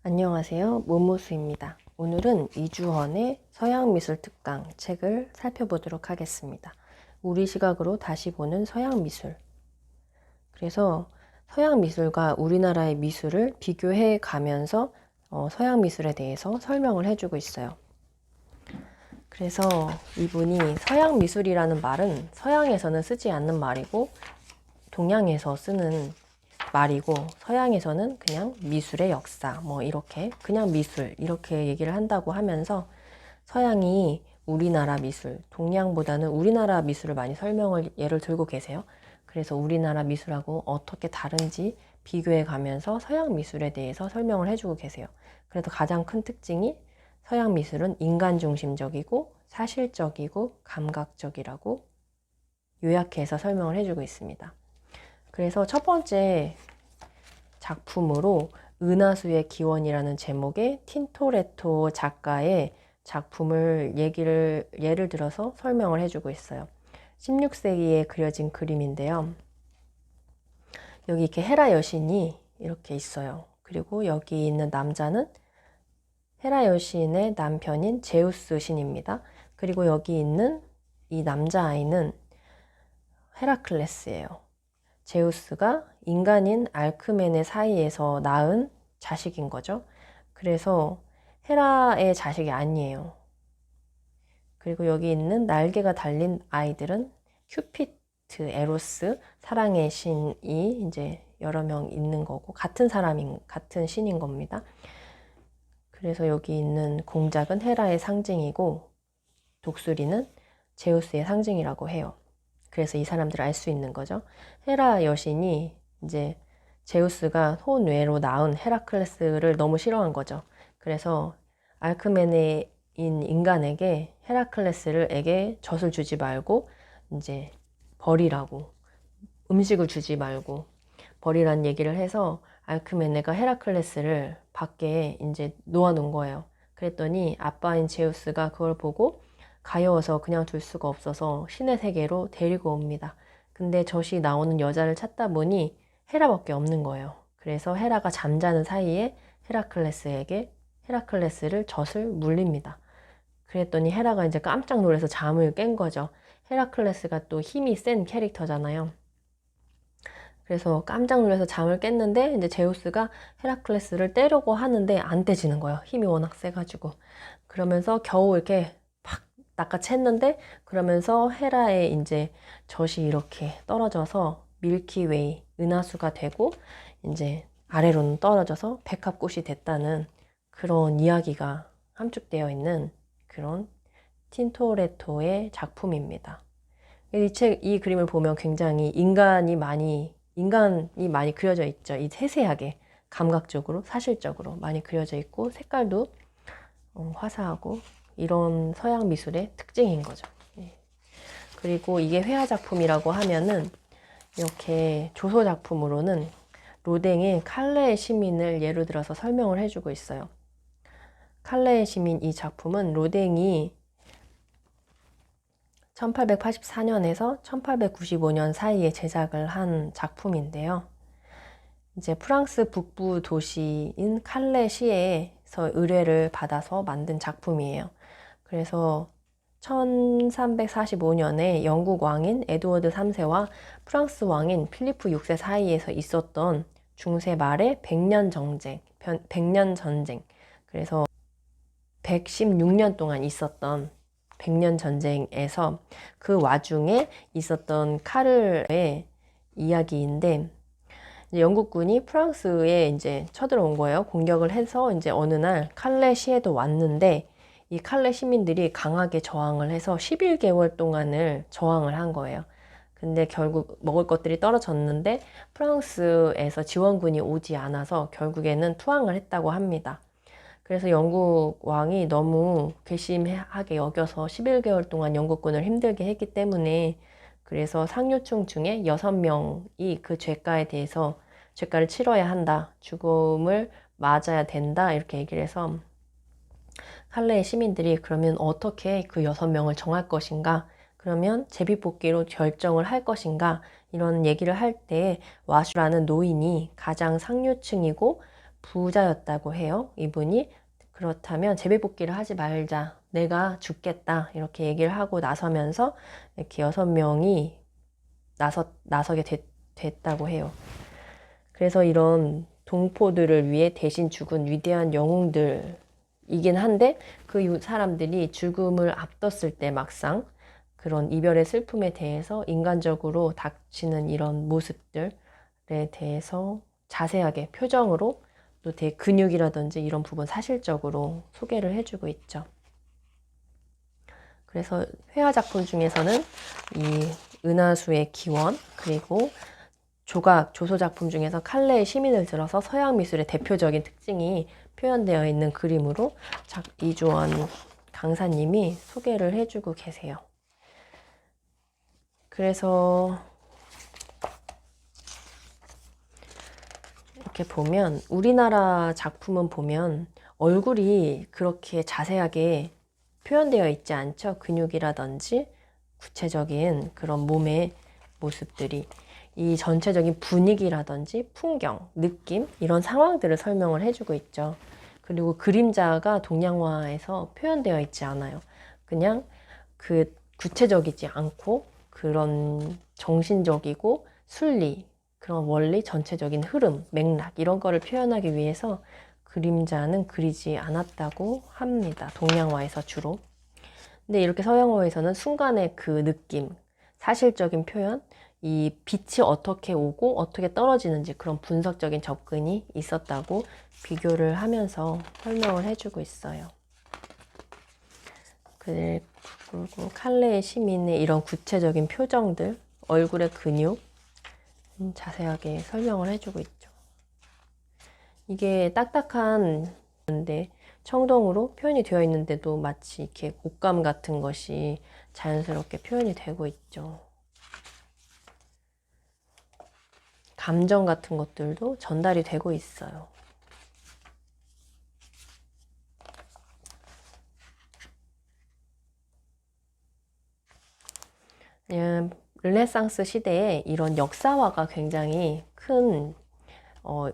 안녕하세요. 모모수입니다. 오늘은 이주헌의 서양미술 특강 책을 살펴보도록 하겠습니다. 우리 시각으로 다시 보는 서양미술. 그래서 서양미술과 우리나라의 미술을 비교해 가면서 서양미술에 대해서 설명을 해주고 있어요. 그래서 이분이 서양미술이라는 말은 서양에서는 쓰지 않는 말이고 동양에서 쓰는 말이고 서양에서는 그냥 미술의 역사 뭐 이렇게 그냥 미술 이렇게 얘기를 한다고 하면서 서양이 우리나라 미술, 동양보다는 우리나라 미술을 많이 설명을 예를 들고 계세요. 그래서 우리나라 미술하고 어떻게 다른지 비교해 가면서 서양 미술에 대해서 설명을 해주고 계세요. 그래서 가장 큰 특징이 서양 미술은 인간 중심적이고 사실적이고 감각적이라고 요약해서 설명을 해주고 있습니다. 그래서 첫 번째 작품으로 은하수의 기원이라는 제목의 틴토레토 작가의 작품을 예를 들어서 설명을 해주고 있어요. 16세기에 그려진 그림인데요. 여기 이렇게 헤라 여신이 이렇게 있어요. 그리고 여기 있는 남자는 헤라 여신의 남편인 제우스 신입니다. 그리고 여기 있는 이 남자아이는 헤라클레스예요. 제우스가 인간인 알크멘의 사이에서 낳은 자식인 거죠. 그래서 헤라의 자식이 아니에요. 그리고 여기 있는 날개가 달린 아이들은 큐피트, 에로스, 사랑의 신이 이제 여러 명 있는 거고 같은 신인 겁니다. 그래서 여기 있는 공작은 헤라의 상징이고 독수리는 제우스의 상징이라고 해요. 그래서 이 사람들을 알 수 있는 거죠. 헤라 여신이 이제 제우스가 혼외로 낳은 헤라클레스를 너무 싫어한 거죠. 그래서 알크메네인 인간에게 헤라클레스에게 젖을 주지 말고 이제 버리라고, 음식을 주지 말고 버리라는 얘기를 해서 알크메네가 헤라클레스를 밖에 이제 놓아놓은 거예요. 그랬더니 아빠인 제우스가 그걸 보고 가여워서 그냥 둘 수가 없어서 신의 세계로 데리고 옵니다. 근데 젖이 나오는 여자를 찾다 보니 헤라밖에 없는 거예요. 그래서 헤라가 잠자는 사이에 헤라클레스를 젖을 물립니다. 그랬더니 헤라가 이제 깜짝 놀라서 잠을 깬 거죠. 헤라클레스가 또 힘이 센 캐릭터잖아요. 그래서 깜짝 놀라서 잠을 깼는데 이제 제우스가 헤라클레스를 떼려고 하는데 안 떼지는 거예요. 힘이 워낙 세가지고. 그러면서 겨우 이렇게 팍 낚아챘는데 그러면서 헤라의 이제 젖이 이렇게 떨어져서 밀키웨이, 은하수가 되고 이제 아래로는 떨어져서 백합꽃이 됐다는 그런 이야기가 함축되어 있는 그런 틴토레토의 작품입니다. 이 그림을 보면 굉장히 인간이 많이 그려져 있죠. 이 세세하게 감각적으로 사실적으로 많이 그려져 있고 색깔도 화사하고 이런 서양 미술의 특징인 거죠. 그리고 이게 회화 작품이라고 하면은 이렇게 조소 작품으로는 로댕의 칼레의 시민을 예로 들어서 설명을 해주고 있어요. 칼레의 시민 이 작품은 로댕이 1884년에서 1895년 사이에 제작을 한 작품인데요. 이제 프랑스 북부 도시인 칼레시에서 의뢰를 받아서 만든 작품이에요. 그래서 1345년에 영국 왕인 에드워드 3세와 프랑스 왕인 필리프 6세 사이에서 있었던 중세 말의 100년 전쟁. 그래서 116년 동안 있었던 100년 전쟁에서 그 와중에 있었던 카를의 이야기인데 이제 영국군이 프랑스에 이제 쳐들어온 거예요. 공격을 해서 이제 어느 날 칼레 시에도 왔는데 이 칼레 시민들이 강하게 저항을 해서 11개월 동안을 저항을 한 거예요. 근데 결국 먹을 것들이 떨어졌는데 프랑스에서 지원군이 오지 않아서 결국에는 투항을 했다고 합니다. 그래서 영국 왕이 너무 괘씸하게 여겨서 11개월 동안 영국군을 힘들게 했기 때문에 그래서 상류층 중에 6명이 그 죄가를 치러야 한다. 죽음을 맞아야 된다. 이렇게 얘기를 해서 칼레의 시민들이 그러면 어떻게 그 6명을 정할 것인가? 그러면 제비뽑기로 결정을 할 것인가? 이런 얘기를 할 때 와슈라는 노인이 가장 상류층이고 부자였다고 해요. 이분이. 그렇다면 제비뽑기를 하지 말자. 내가 죽겠다. 이렇게 얘기를 하고 나서면서 이렇게 6명이 나서게 됐다고 해요. 그래서 이런 동포들을 위해 대신 죽은 위대한 영웅들이긴 한데 그 사람들이 죽음을 앞뒀을 때 막상 그런 이별의 슬픔에 대해서 인간적으로 닥치는 이런 모습들에 대해서 자세하게 표정으로 또 근육이라든지 이런 부분 사실적으로 소개를 해주고 있죠. 그래서 회화 작품 중에서는 이 은하수의 기원, 그리고 조소 작품 중에서 칼레의 시민을 들어서 서양 미술의 대표적인 특징이 표현되어 있는 그림으로 이주원 강사님이 소개를 해주고 계세요. 그래서 이렇게 보면 우리나라 작품은 보면 얼굴이 그렇게 자세하게 표현되어 있지 않죠. 근육이라든지 구체적인 그런 몸의 모습들이 이 전체적인 분위기라든지 풍경, 느낌 이런 상황들을 설명을 해주고 있죠. 그리고 그림자가 동양화에서 표현되어 있지 않아요. 그냥 그 구체적이지 않고 그런 정신적이고 순리, 그런 원리, 전체적인 흐름, 맥락 이런 거를 표현하기 위해서 그림자는 그리지 않았다고 합니다. 동양화에서 주로. 근데 이렇게 서양화에서는 순간의 그 느낌, 사실적인 표현, 이 빛이 어떻게 오고 어떻게 떨어지는지 그런 분석적인 접근이 있었다고 비교를 하면서 설명을 해주고 있어요. 그리고 칼레의 시민의 이런 구체적인 표정들, 얼굴의 근육 자세하게 설명을 해주고 있죠. 이게 딱딱한 건데 청동으로 표현이 되어 있는데도 마치 이렇게 옷감 같은 것이 자연스럽게 표현이 되고 있죠. 감정 같은 것들도 전달이 되고 있어요. 르네상스 시대에 이런 역사화가 굉장히 큰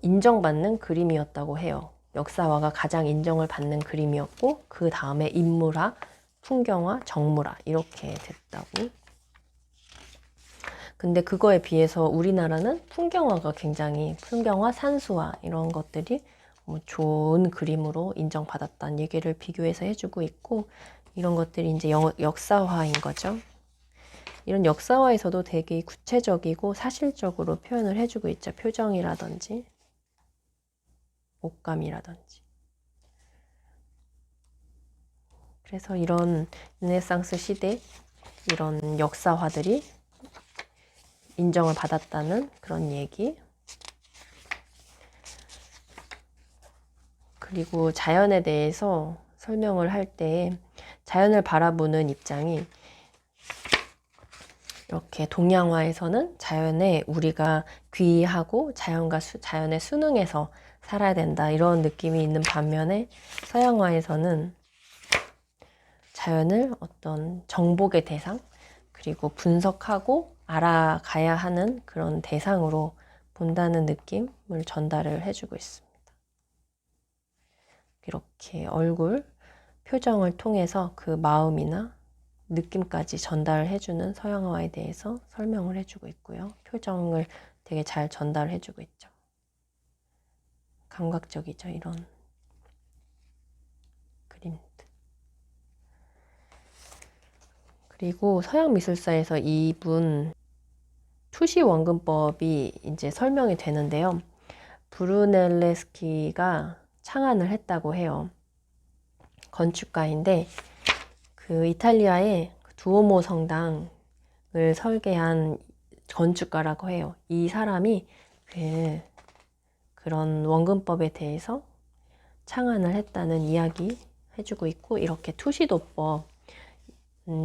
인정받는 그림이었다고 해요. 역사화가 가장 인정을 받는 그림이었고 그 다음에 인물화, 풍경화, 정물화 이렇게 됐다고. 근데 그거에 비해서 우리나라는 풍경화가 굉장히 풍경화, 산수화 이런 것들이 좋은 그림으로 인정받았다는 얘기를 비교해서 해주고 있고 이런 것들이 이제 역사화인 거죠. 이런 역사화에서도 되게 구체적이고 사실적으로 표현을 해주고 있죠. 표정이라든지 옷감이라든지. 그래서 이런 르네상스 시대 이런 역사화들이 인정을 받았다는 그런 얘기. 그리고 자연에 대해서 설명을 할 때 자연을 바라보는 입장이 이렇게 동양화에서는 자연에 우리가 귀의하고 자연에 순응해서 살아야 된다 이런 느낌이 있는 반면에 서양화에서는 자연을 어떤 정복의 대상 그리고 분석하고 알아가야 하는 그런 대상으로 본다는 느낌을 전달을 해주고 있습니다. 이렇게 얼굴, 표정을 통해서 그 마음이나 느낌까지 전달해주는 서양화에 대해서 설명을 해주고 있고요. 표정을 되게 잘 전달해주고 있죠. 감각적이죠, 이런 그림들. 그리고 서양 미술사에서 이분 투시 원근법이 이제 설명이 되는데요. 브루넬레스키가 창안을 했다고 해요. 건축가인데 그 이탈리아의 두오모 성당을 설계한 건축가라고 해요. 이 사람이 그런 원근법에 대해서 창안을 했다는 이야기 해주고 있고 이렇게 투시도법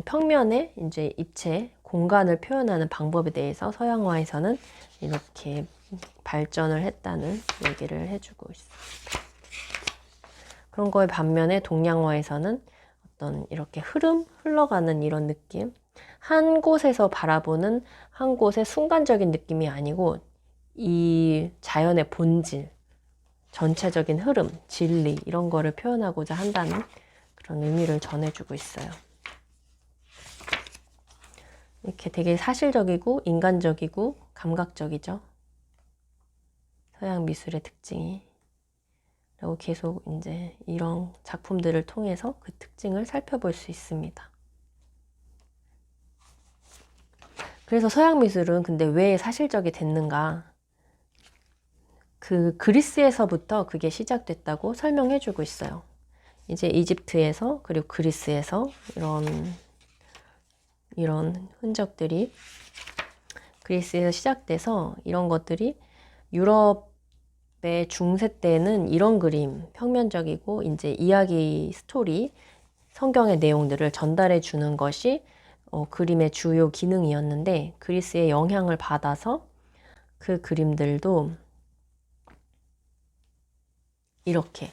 평면의 이제 입체 공간을 표현하는 방법에 대해서 서양화에서는 이렇게 발전을 했다는 얘기를 해주고 있습니다. 그런 거에 반면에 동양화에서는 어떤 이렇게 흘러가는 이런 느낌, 한 곳에서 바라보는 한 곳의 순간적인 느낌이 아니고 이 자연의 본질, 전체적인 흐름, 진리 이런 거를 표현하고자 한다는 그런 의미를 전해주고 있어요. 이렇게 되게 사실적이고 인간적이고 감각적이죠. 서양 미술의 특징이. 그리고 계속 이제 이런 작품들을 통해서 그 특징을 살펴볼 수 있습니다. 그래서 서양 미술은 근데 왜 사실적이 됐는가? 그 그리스에서부터 그게 시작됐다고 설명해주고 있어요. 이제 이집트에서 그리고 그리스에서 이런 흔적들이 그리스에서 시작돼서 이런 것들이 유럽의 중세 때는 이런 그림, 평면적이고 이제 이야기 스토리, 성경의 내용들을 전달해 주는 것이 그림의 주요 기능이었는데 그리스의 영향을 받아서 그 그림들도 이렇게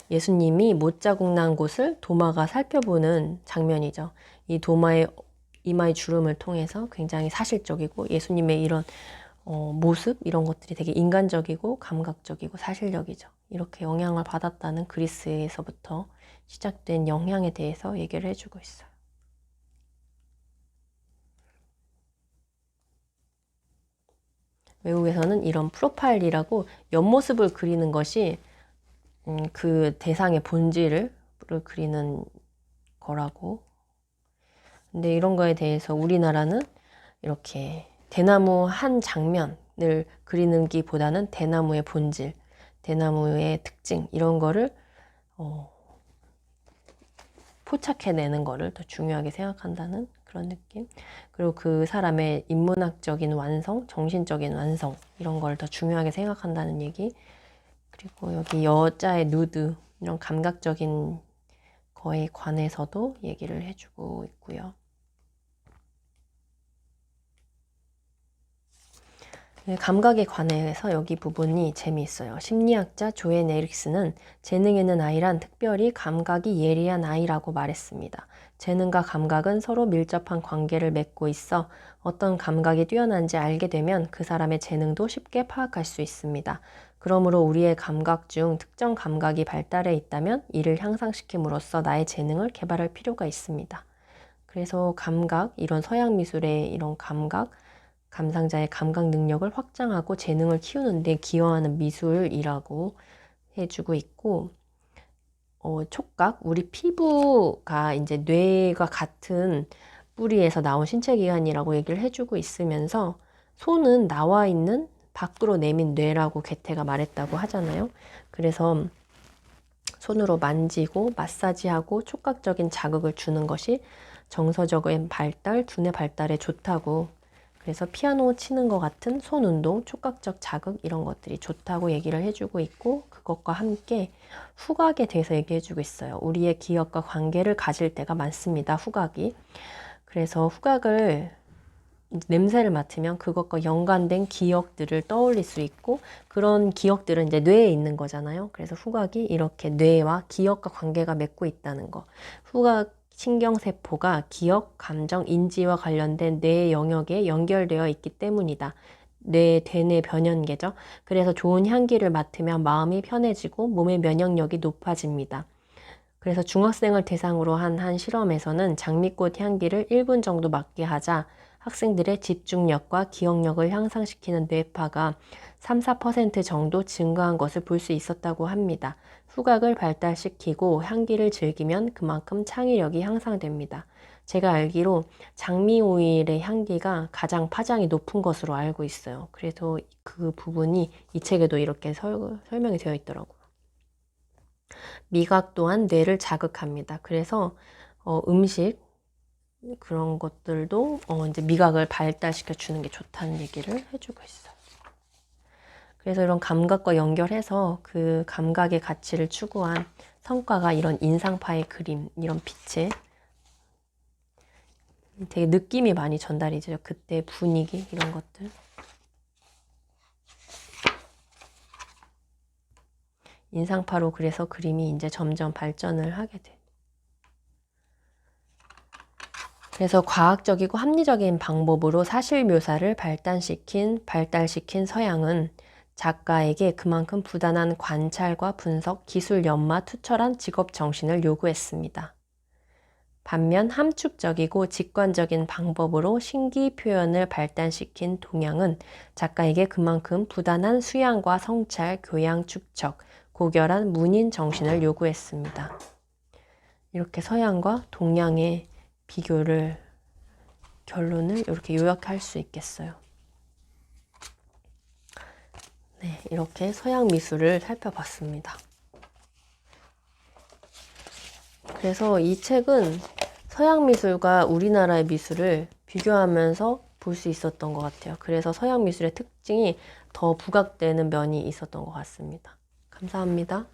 예수님이 못자국 난 곳을 도마가 살펴보는 장면이죠. 이 도마의 이마의 주름을 통해서 굉장히 사실적이고 예수님의 이런 모습 이런 것들이 되게 인간적이고 감각적이고 사실적이죠. 이렇게 영향을 받았다는 그리스에서부터 시작된 영향에 대해서 얘기를 해주고 있어요. 외국에서는 이런 프로파일이라고 옆모습을 그리는 것이 그 대상의 본질을 그리는 거라고. 근데 이런 거에 대해서 우리나라는 이렇게 대나무 한 장면을 그리는 기보다는 대나무의 본질, 대나무의 특징 이런 거를 포착해내는 거를 더 중요하게 생각한다는 그런 느낌. 그리고 그 사람의 인문학적인 완성, 정신적인 완성 이런 걸 더 중요하게 생각한다는 얘기. 그리고 여기 여자의 누드 이런 감각적인 거에 관해서도 얘기를 해주고 있고요. 감각에 관해서 여기 부분이 재미있어요. 심리학자 조엔 에릭스는 재능 있는 아이란 특별히 감각이 예리한 아이라고 말했습니다. 재능과 감각은 서로 밀접한 관계를 맺고 있어 어떤 감각이 뛰어난지 알게 되면 그 사람의 재능도 쉽게 파악할 수 있습니다. 그러므로 우리의 감각 중 특정 감각이 발달해 있다면 이를 향상시킴으로써 나의 재능을 개발할 필요가 있습니다. 그래서 감각, 이런 서양 미술의 이런 감각, 감상자의 감각 능력을 확장하고 재능을 키우는 데 기여하는 미술이라고 해주고 있고, 촉각, 우리 피부가 이제 뇌가 같은 뿌리에서 나온 신체기관이라고 얘기를 해주고 있으면서 손은 나와 있는 밖으로 내민 뇌라고 괴테가 말했다고 하잖아요. 그래서 손으로 만지고 마사지하고 촉각적인 자극을 주는 것이 정서적인 발달, 두뇌 발달에 좋다고. 그래서 피아노 치는 것 같은 손 운동, 촉각적 자극 이런 것들이 좋다고 얘기를 해주고 있고 그것과 함께 후각에 대해서 얘기해주고 있어요. 우리의 기억과 관계를 가질 때가 많습니다. 후각이. 그래서 후각을 냄새를 맡으면 그것과 연관된 기억들을 떠올릴 수 있고 그런 기억들은 이제 뇌에 있는 거잖아요. 그래서 후각이 이렇게 뇌와 기억과 관계가 맺고 있다는 거. 후각 신경세포가 기억, 감정, 인지와 관련된 뇌의 영역에 연결되어 있기 때문이다. 뇌 대뇌 변연계죠. 그래서 좋은 향기를 맡으면 마음이 편해지고 몸의 면역력이 높아집니다. 그래서 중학생을 대상으로 한 실험에서는 장미꽃 향기를 1분 정도 맡게 하자 학생들의 집중력과 기억력을 향상시키는 뇌파가 3, 4% 정도 증가한 것을 볼 수 있었다고 합니다. 후각을 발달시키고 향기를 즐기면 그만큼 창의력이 향상됩니다. 제가 알기로 장미 오일의 향기가 가장 파장이 높은 것으로 알고 있어요. 그래서 그 부분이 이 책에도 이렇게 설명이 되어 있더라고요. 미각 또한 뇌를 자극합니다. 그래서 음식 그런 것들도 이제 미각을 발달시켜 주는 게 좋다는 얘기를 해주고 있어요. 그래서 이런 감각과 연결해서 그 감각의 가치를 추구한 성과가 이런 인상파의 그림, 이런 빛의 되게 느낌이 많이 전달이 되죠. 그때 분위기 이런 것들. 인상파로 그래서 그림이 이제 점점 발전을 하게 돼. 그래서 과학적이고 합리적인 방법으로 사실 묘사를 발달시킨 서양은 작가에게 그만큼 부단한 관찰과 분석, 기술 연마, 투철한 직업 정신을 요구했습니다. 반면 함축적이고 직관적인 방법으로 신기 표현을 발달시킨 동양은 작가에게 그만큼 부단한 수양과 성찰, 교양 축적, 고결한 문인 정신을 요구했습니다. 이렇게 서양과 동양의 비교를, 결론을 이렇게 요약할 수 있겠어요. 네, 이렇게 서양 미술을 살펴봤습니다. 그래서 이 책은 서양 미술과 우리나라의 미술을 비교하면서 볼 수 있었던 것 같아요. 그래서 서양 미술의 특징이 더 부각되는 면이 있었던 것 같습니다. 감사합니다.